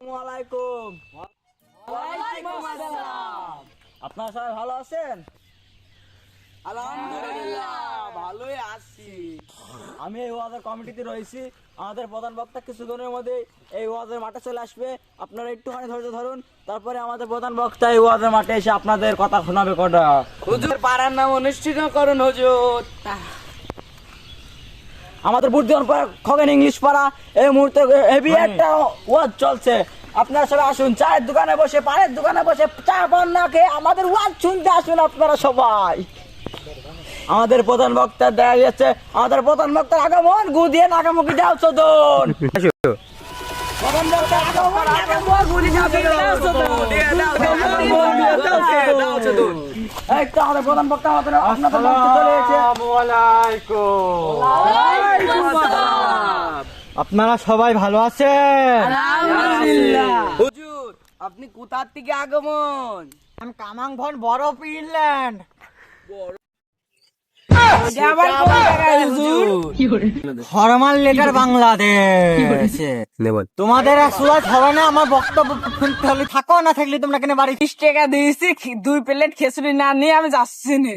আসসালামাইকুম। ওয়ালাইকুম আসসালাম। আপনারা সবাই ভালো আছেন? আলহামদুলিল্লাহ ভালোই আছি। আমি এই ওয়াজের কমিটিতে রয়েছি। আমাদের প্রধান বক্তা কিছুক্ষণের মধ্যে এই ওয়াজের মাঠে চলে আসবে। আপনারা একটুখানি ধৈর্য ধরুন, তারপরে আমাদের প্রধান বক্তা এই ওয়াজের মাঠে এসে আপনাদের কথা শোনাবে। কটা হুজুর পাড়ার নাম অনুষ্ঠিত করুন হুজুর। আমাদের বুদ্ধিমান পাড়া খগেন ইংলিশ পাড়া এই মুহূর্তে হেভি একটা ওয়াজ চলছে। আপনারা সবাই আসুন, চায়ের দোকানে বসে, পানের দোকানে বসে চা পান না খেয়ে আমাদের ওয়াজ শুনতে আসুন আপনারা সবাই। আমাদের প্রধান বক্তা দেখা যাচ্ছে, আমাদের প্রধান বক্তার আগমন গু দিয়ে নাকামুখি দাও চোদন। প্রধান বক্তার আগমন নাকামুখি গু দিয়ে দাও চোদন। এই তো আমাদের প্রধান বক্তা আমাদের আপনাদের মঞ্চে চলে এসেছে। আপনারা সবাই ভালো আছেন? হুজুর আপনি কোথা থেকে আগমন? আমি কামাংভন বড় ফিনল্যান্ড। Formal letter Bangladesh. তোমাদের আসলে হবে না আমার বক্তব্য শুনতে হলে থাকো, না থাকলে তোমরা কেন বাড়ি 20 টাকা দিয়েছি 2 প্লেট খিচুড়ি না নিয়ে আমি যাচ্ছি নে।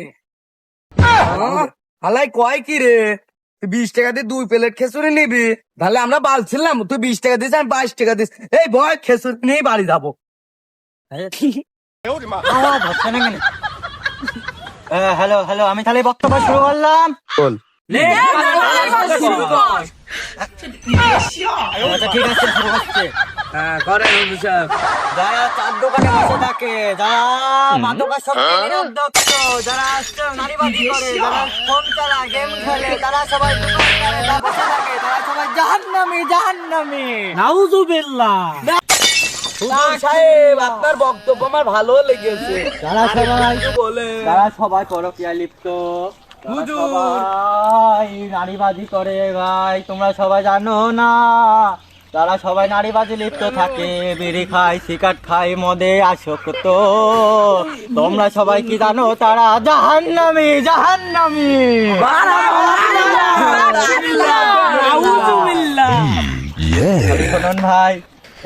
হালাই কয় কি রে, 20 টাকা দিয়ে 2 প্লেট খেসুরি নিবি? তাহলে আমরা বালছিলাম, তুই 20 টাকা দিস আমি 22 টাকা দিস। এই ভয় খেসুরি নিয়ে বাড়ি যাবো। আওয়াজ হচ্ছে না কেন? হ্যালো হ্যালো, আমি তাহলে বক্তব্য শুরু করলাম। আচ্ছা ঠিক আছে, শুরু করছে। হ্যাঁ করেন হুজুর সাহেব। যারা চার দোকানে বসে থাকে, যারা মাদকাসক্তি নিরুদ্ধ, যারা নারীবাদী করে, যারা ফোন চালায়, গেম খেলে, তারা সবাই দোকান করে, তারা বসে থাকে, তারা সবাই জাহান্নামী জাহান্নামী। নাউজুবিল্লাহ। হুজুর সাহেব আপনার বক্তব্য আমার ভালো লেগেছে। যারা সবাই পরকীয়া লিপ্ত, হুজুর। সবাই নারীবাদী করে ভাই, তোমরা সবাই জানো না? তারা সবাই নারীবাদী লিপ্ত থাকে, বিড়ি খায়, সিগারেট খায়, মদে আসক্ত। তোমরা সবাই কি জানো? তারা জাহান্নামী জাহান্নামী। শোনেন ভাই,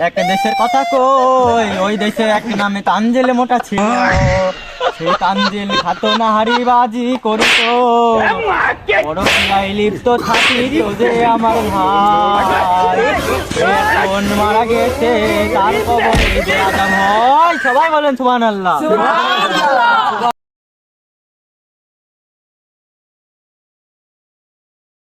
একটা দেশের কথা কই, ওই দেশে এক নামে তানজেলে মোটা ছিল। সেই তানজেল খাতো না হারিবাজি করিত, পরকীয়ায় লিপ্ত থাকিত যে আমার ভাই। এখন মারা গেছে, তার কবরে যে আদম হয়। সবাই বলেন সুবহানাল্লাহ।